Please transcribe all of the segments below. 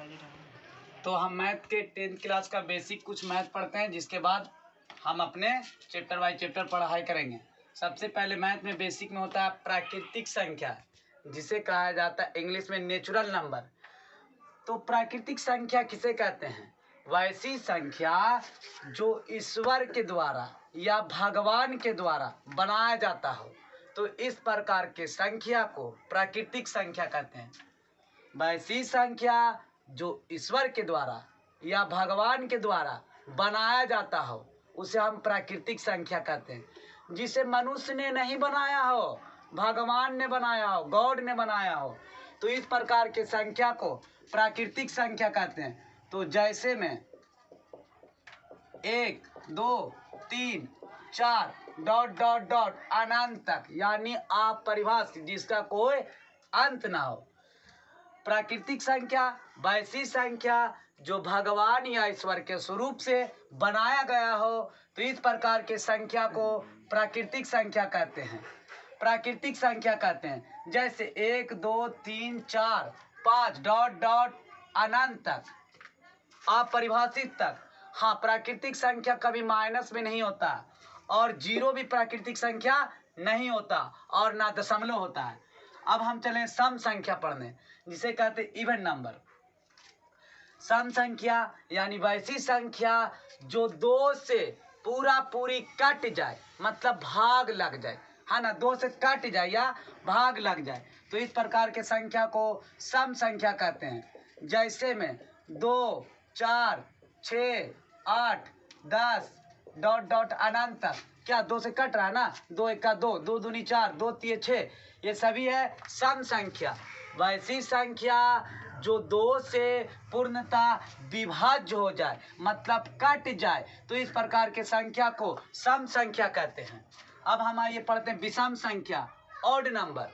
तो हम मैथ के 10th क्लास का बेसिक कुछ मैथ पढ़ते हैं, जिसके बाद हम अपने चैप्टर बाय चैप्टर पढ़ाई करेंगे। सबसे पहले मैथ में बेसिक में होता है प्राकृतिक संख्या, जिसे कहा जाता है इंग्लिश में नेचुरल नंबर। तो प्राकृतिक संख्या किसे कहते हैं? वैसी संख्या जो ईश्वर के द्वारा या भगवान के द्वारा बनाया जाता हो, तो इस प्रकार के संख्या को प्राकृतिक संख्या कहते हैं। वैसी संख्या जो ईश्वर के द्वारा या भगवान के द्वारा बनाया जाता हो, उसे हम प्राकृतिक संख्या कहते हैं। जिसे मनुष्य ने नहीं बनाया हो, भगवान ने बनाया हो, गॉड ने बनाया हो, तो इस प्रकार के संख्या को प्राकृतिक संख्या कहते हैं। तो जैसे में 1, 2, 3, 4 डॉट डॉट डॉट अनंत तक, यानी अपरिभाषित, जिसका कोई अंत ना हो। प्राकृतिक संख्या वैसी संख्या जो भगवान या ईश्वर के स्वरूप से बनाया गया हो, तो इस प्रकार के संख्या को प्राकृतिक संख्या कहते हैं। प्राकृतिक संख्या कहते हैं जैसे 1, 2, 3, 4, 5 डॉट डॉट अनंत तक, अपरिभाषित तक। हाँ, प्राकृतिक संख्या कभी माइनस में नहीं होता, और जीरो भी प्राकृतिक संख्या नहीं होता, और ना दशमलव होता है। अब हम चलें सम संख्या पढ़ने, जिसे कहते हैं इवन नंबर। सम संख्या यानी वैसी संख्या जो 2 से पूरी कट जाए, मतलब भाग लग जाए, है ना, 2 से कट जाए या भाग लग जाए, तो इस प्रकार के संख्या को सम संख्या कहते हैं। जैसे में 2, 4, 6, 8, 10 डॉट डॉट अनंत तक, क्या 2 से कट रहा है ना, 2 1 का 2, 2 दूनी 4, 2 3 6, ये सभी है सम संख्या। वैसी संख्या जो 2 से पूर्णतः विभाज्य हो जाए, मतलब कट जाए, तो इस प्रकार के संख्या को सम संख्या कहते हैं। अब हम आइए पढ़ते हैं विषम संख्या, ऑड नंबर।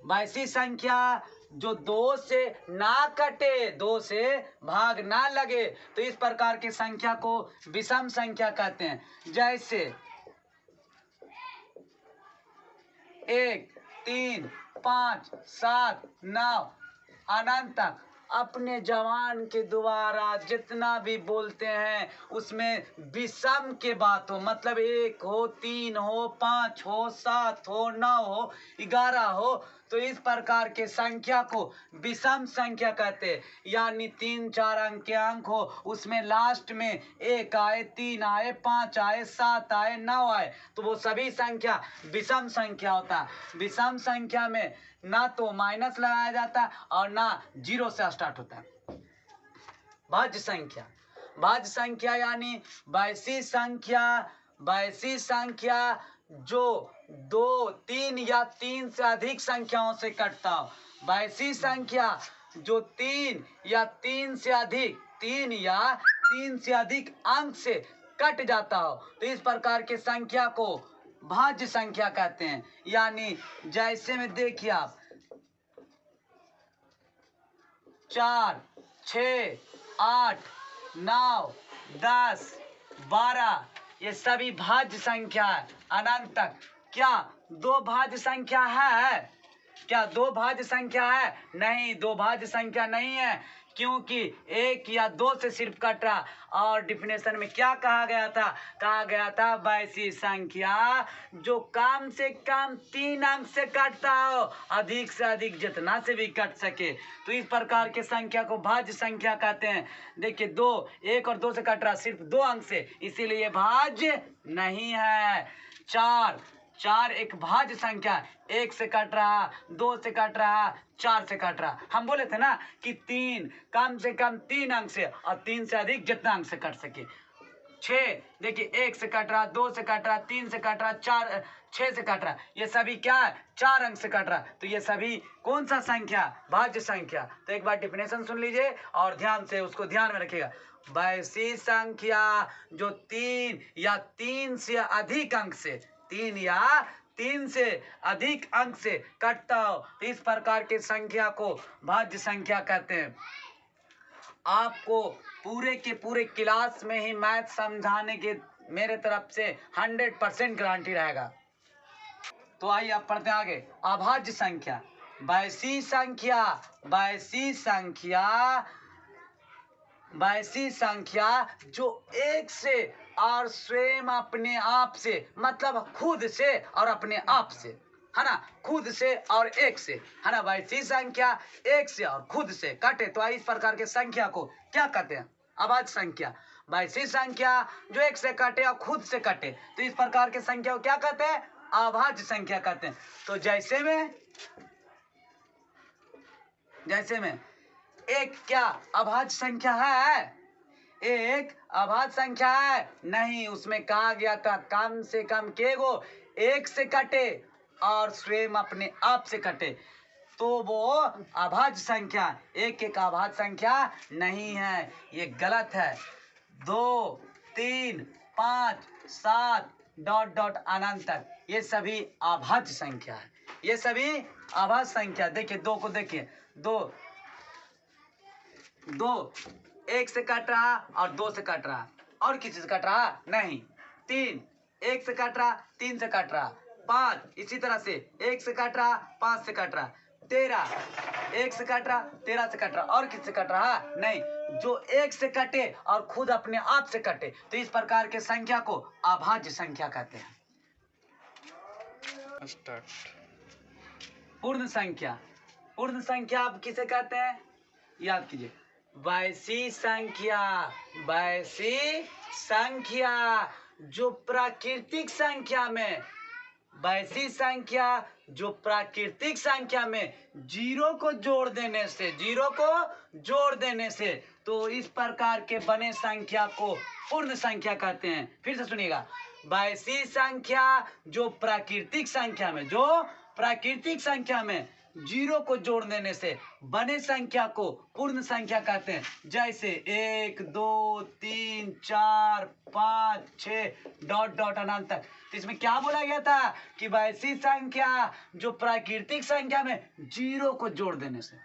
वैसी संख्या जो 2 से ना कटे, 2 से भाग ना लगे, तो इस प्रकार की संख्या को विषम संख्या कहते हैं। जैसे 1, 3, 5, 7, 9 अनंत तक। अपने जवान के द्वारा जितना भी बोलते हैं उसमें विषम के बात हो, मतलब 1 हो, 3 हो, 5 हो, 7 हो, 9 हो, 11 हो, तो इस प्रकार के संख्या को विषम संख्या कहते हैं। यानी 3 4 अंक के अंक हो, उसमें लास्ट में 1 आए, 3 आए, 5 आए, 7 आए, 9 आए, तो वो सभी संख्या विषम संख्या होता है। विषम संख्या में ना तो माइनस लगाया जाता और ना जीरो से स्टार्ट होता है। भाज्य संख्या, भाज्य संख्या यानी वैसी संख्या जो 2, 3 या 3 से अधिक संख्याओं से कटता हो। वैसी संख्या जो 3 या 3 से अधिक अंक से कट जाता हो, तो इस प्रकार के संख्या को भाज्य संख्या कहते हैं। यानी जैसे में देखिए आप 4, 6, 8, 9, 10, 12 ये सभी भाज्य संख्या है अनंत तक। क्या 2 भाज्य संख्या है? क्या 2 भाज्य संख्या है? नहीं, 2 भाज्य संख्या नहीं है, क्योंकि 1 या 2 से सिर्फ कट रहा। और डिफिनेशन में क्या कहा गया था वैसी संख्या जो कम से कम 3 अंक से कटता हो, अधिक से अधिक जितना से भी कट सके, तो इस प्रकार के संख्या को भाज्य संख्या कहते हैं। देखिए 2, 1 और 2 से कट रहा सिर्फ 2 अंक से, इसीलिए भाज्य नहीं है। 4 एक भाज्य संख्या, 1 से कट रहा, 2 से कट रहा, 4 से कट रहा। हम बोले थे ना कि 3 कम से कम 3 अंक से और 3 से अधिक जितना अंक से कट सके। 6 देखिए 1 से कट रहा, 2 से कट रहा, 3 से कट रहा, 4 6 से कट रहा, ये सभी क्या है? 4 अंक से कट रहा, तो ये सभी कौन सा संख्या? भाज्य संख्या। तो एक बार डिफिनेशन सुन लीजिए और ध्यान से उसको ध्यान में रखिएगा। वैसी संख्या जो 3 या 3 से अधिक अंक से, 3 या 3 से अधिक अंक से कटता हो, तो इस प्रकार के संख्या को भाज्य संख्या कहते हैं। आपको पूरे के पूरे क्लास में ही मैथ समझाने के मेरे तरफ से 100% गारंटी रहेगा। तो आइए आप पढ़ते हैं आगे। अभाज्य संख्या, वैसी संख्या वैसी संख्या जो एक से और स्वयं अपने आप से, मतलब खुद से और अपने आप से, है ना, खुद से और एक से, है ना, वैसी संख्या एक से और खुद से कटे तो इस प्रकार के संख्या को क्या कहते हैं? अभाज्य संख्या। वैसी संख्या जो एक से कटे और खुद से कटे तो इस प्रकार के संख्या को क्या कहते हैं? अभाज्य संख्या कहते हैं। तो जैसे में एक क्या अभाज्य संख्या है? एक अभाज्य संख्या है? नहीं, उसमें कहा गया था कम से कम के गो एक से कटे और स्वयं अपने आप से कटे तो वो अभाज्य संख्या। एक अभाज्य संख्या नहीं है, ये गलत है। 2, 3, 5, 7 डॉट डॉट अनंत तक ये सभी अभाज्य संख्या है। ये सभी अभाज्य संख्या। देखिए दो को देखिए, दो एक से कट रहा और दो से कट रहा और किसी से कट रहा नहीं। 3 एक से कट रहा, 3 से कट रहा। 5 इसी तरह से एक से कट रहा, 5 से कट रहा। 13 एक से कट रहा, 13 से कट रहा और किसी से कट रहा नहीं। जो एक से कटे और खुद अपने आप से कटे तो इस प्रकार के संख्या को अभाज्य संख्या कहते हैं। पूर्ण संख्या आप किसे कहते हैं? याद कीजिए, वैसी संख्या जो प्राकृतिक संख्या में जीरो को जोड़ देने से तो इस प्रकार के बने संख्या को पूर्ण संख्या कहते हैं। फिर से सुनिएगा, वैसी संख्या जो प्राकृतिक संख्या में जीरो को जोड़ देने से बने संख्या को पूर्ण संख्या कहते हैं। जैसे 1, 2, 3, 4, 5, 6 डॉट डॉट अनंत तक। तो इसमें क्या बोला गया था कि वैसी संख्या जो प्राकृतिक संख्या में जीरो को जोड़ देने से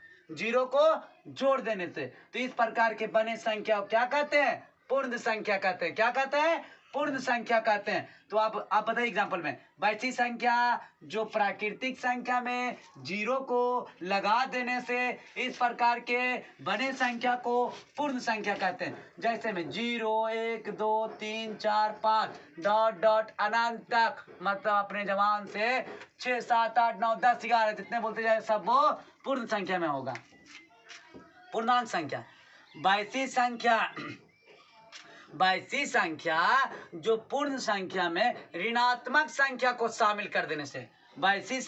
तो इस प्रकार के बने संख्या को क्या कहते हैं? पूर्ण संख्या कहते हैं। क्या कहते हैं? पूर्ण संख्या कहते हैं। तो आप बताइए एग्जांपल में, वैसी संख्या जो प्राकृतिक संख्या में जीरो को लगा देने से इस प्रकार के बने संख्या को पूर्ण संख्या कहते हैं। जैसे में 0, 1, 2, 3, 4, 5 डॉट डॉट अनंत तक, मतलब अपने जवान से 6, 7, 8, 9, 10, 11 जितने बोलते जाए सब वो पूर्ण संख्या में होगा। पूर्णांक संख्या वैसी संख्या जो पूर्ण संख्या में ऋणात्मक संख्या को शामिल कर देने से बने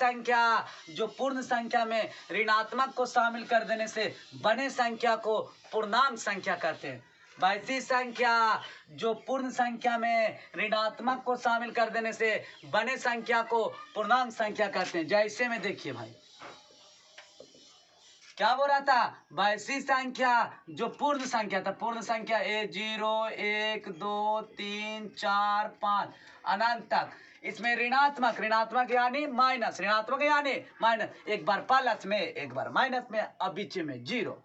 संख्या को पूर्णांक संख्या कहते हैं। वैसी संख्या जो पूर्ण संख्या में ऋणात्मक को शामिल कर देने से बने संख्या को पूर्णांक संख्या कहते हैं। जैसे में देखिए भाई क्या बोल रहा था, वैसी संख्या जो पूर्ण संख्या था, पूर्ण संख्या 0, 1, 2, 3, 4, 5 अनंत तक, इसमें ऋणात्मक यानी माइनस, एक बार प्लस में एक बार माइनस में, अब बीच में 0,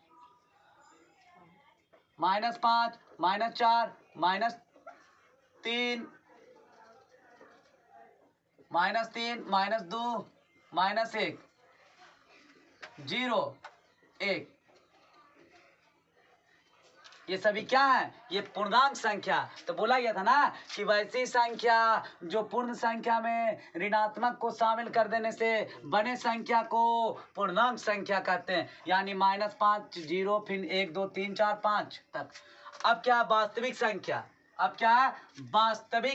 -5, -4, -3, -2, -1, 0, 1, ये सभी क्या है? ये पूर्णांक संख्या। तो बोला गया था ना कि वैसी संख्या जो पूर्ण संख्या में ऋणात्मक को शामिल कर देने से बने संख्या को पूर्णांक संख्या कहते हैं। यानी -5, 0, फिर 1, 2, 3, 4, 5 तक। अब क्या वास्तविक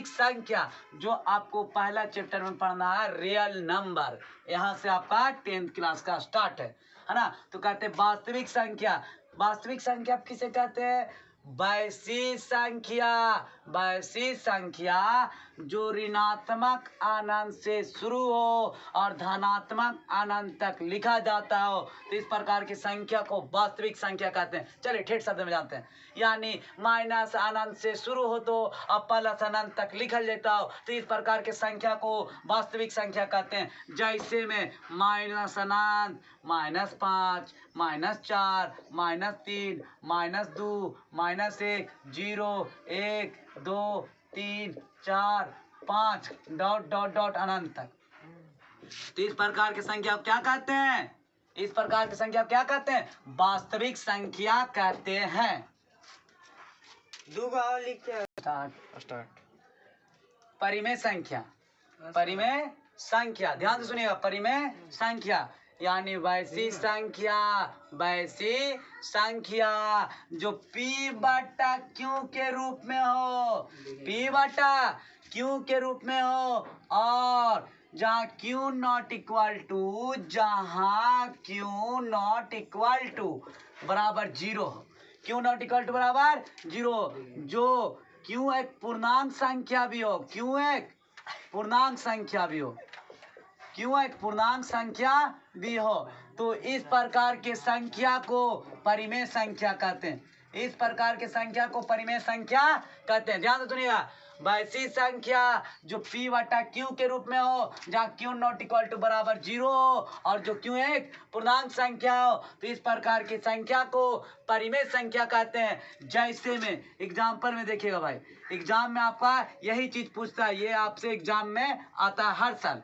संख्या जो आपको पहला चैप्टर में पढ़ना है, रियल नंबर। यहाँ से आपका 10th क्लास का स्टार्ट है ना। तो कहते हैं वास्तविक संख्या आप किसे कहते हैं? वैसी संख्या जो ऋणात्मक अनंत से शुरू हो और धनात्मक अनंत तक लिखा जाता हो तो इस प्रकार की संख्या को वास्तविक संख्या कहते हैं। चलिए ठेठ शब्द में जानते हैं। यानी माइनस अनंत से शुरू हो तो और प्लस अनंत तक लिखल जाता हो तो इस प्रकार के संख्या को वास्तविक संख्या कहते हैं। जैसे में माइनस अनंत, -5, -4, -3, -2, -1, 0, 1, 2, 3, 4, 5 डॉट डॉट डॉट अनंत तक। तो इस प्रकार की संख्या क्या कहते हैं? इस प्रकार की संख्या क्या कहते हैं? वास्तविक संख्या कहते हैं। स्टार्ट। परिमेय संख्या, परिमेय संख्या, ध्यान से सुनिएगा। परिमेय संख्या यानी वैसी संख्या, वैसी संख्या जो p बटा q के रूप में हो, p बटा q के रूप में हो, और जहाँ q नॉट इक्वल टू, जहाँ q नॉट इक्वल टू बराबर 0 हो, q नॉट इक्वल टू बराबर 0, जो q एक पूर्णांक संख्या भी हो, q एक पूर्णांक संख्या भी हो, q एक पूर्णांक संख्या भी हो, तो इस प्रकार के संख्या को परिमेय संख्या कहते हैं। इस प्रकार के संख्या को परिमेय संख्या कहते हैं। ध्यान से सुनिएगा। वैसी संख्या जो p बटा q के रूप में हो, जहाँ q नॉट इक्वल टू बराबर 0 हो, और जो q एक पूर्णांक संख्या हो, तो इस प्रकार की संख्या को परिमेय संख्या कहते हैं। जैसे में एग्जाम्पल में देखिएगा भाई, एग्जाम में आपका यही चीज पूछता है, ये आपसे एग्जाम में आता है हर साल।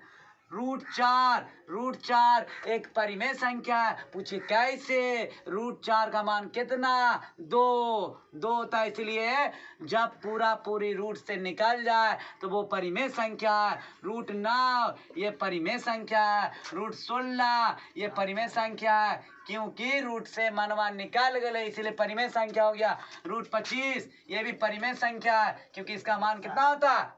√4 एक परिमेय संख्या है। पूछिए कैसे? √4 का मान कितना? 2 होता है, इसलिए जब पूरी रूट से निकल जाए तो वो परिमेय संख्या है। √9 ये परिमेय संख्या है। √16 ये परिमेय संख्या है, क्योंकि रूट से मनवा निकल गए इसलिए परिमेय संख्या हो गया। √25 ये भी परिमेय संख्या है, क्योंकि इसका मान कितना होता है?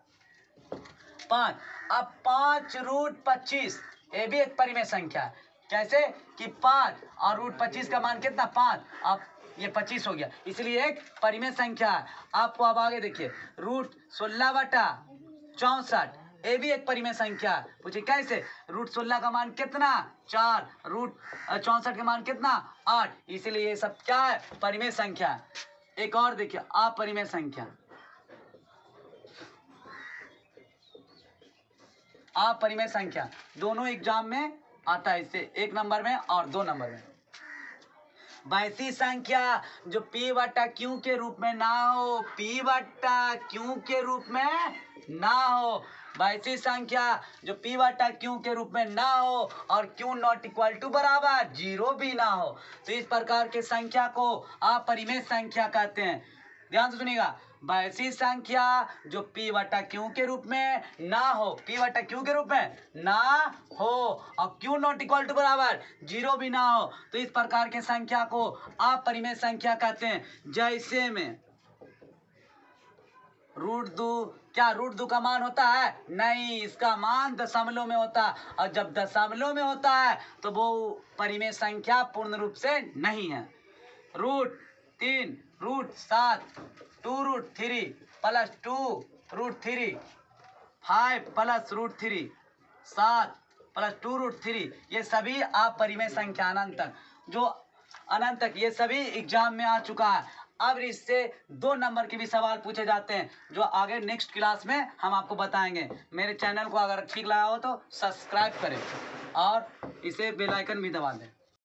5। अब 5√25 ये भी एक परिमेय संख्या है। कैसे कि 5 और √25 का मान कितना? 5। अब ये 25 हो गया, इसलिए एक परिमेय संख्या है। आपको अब आगे देखिए, √16/64 ये भी एक परिमेय संख्या है। पूछिए कैसे? √16 का मान कितना? 4। √64 का मान कितना? 8। इसलिए ये सब क्या है? परिमेय संख्या है। एक और देखिए, अपरिमेय संख्या। अपरिमेय संख्या दोनों एग्जाम में आता है, इससे 1 नंबर में और 2 नंबर में। वैसी संख्या जो p बटा q के रूप में ना हो, p बटा q के रूप में ना हो, वैसी संख्या जो p बटा q के रूप में ना हो और q नॉट इक्वल टू बराबर 0 भी ना हो, तो इस प्रकार के संख्या को अपरिमेय संख्या कहते हैं। ध्यान से सुनिएगा। वैसी संख्या जो p बटा q के रूप में ना हो, p बटा q के रूप में ना हो और q नॉट इक्वल टू बराबर 0 भी ना हो, तो इस प्रकार के संख्या को अपरिमेय संख्या कहते हैं। जैसे में √2, क्या √2 का मान होता है? नहीं, इसका मान दशमलव में होता है, और जब दशमलव में होता है तो वो परिमेय संख्या पूर्ण रूप से नहीं है। √3, √7, 2√3 प्लस 2√3, 5 प्लस √3, 7 प्लस 2√3, ये सभी अपरिमेय संख्या अनंत तक ये सभी एग्जाम में आ चुका है। अब इससे 2 नंबर के भी सवाल पूछे जाते हैं, जो आगे नेक्स्ट क्लास में हम आपको बताएंगे। मेरे चैनल को अगर ठीक लगा हो तो सब्सक्राइब करें और इसे बेल आइकन भी दबा दें।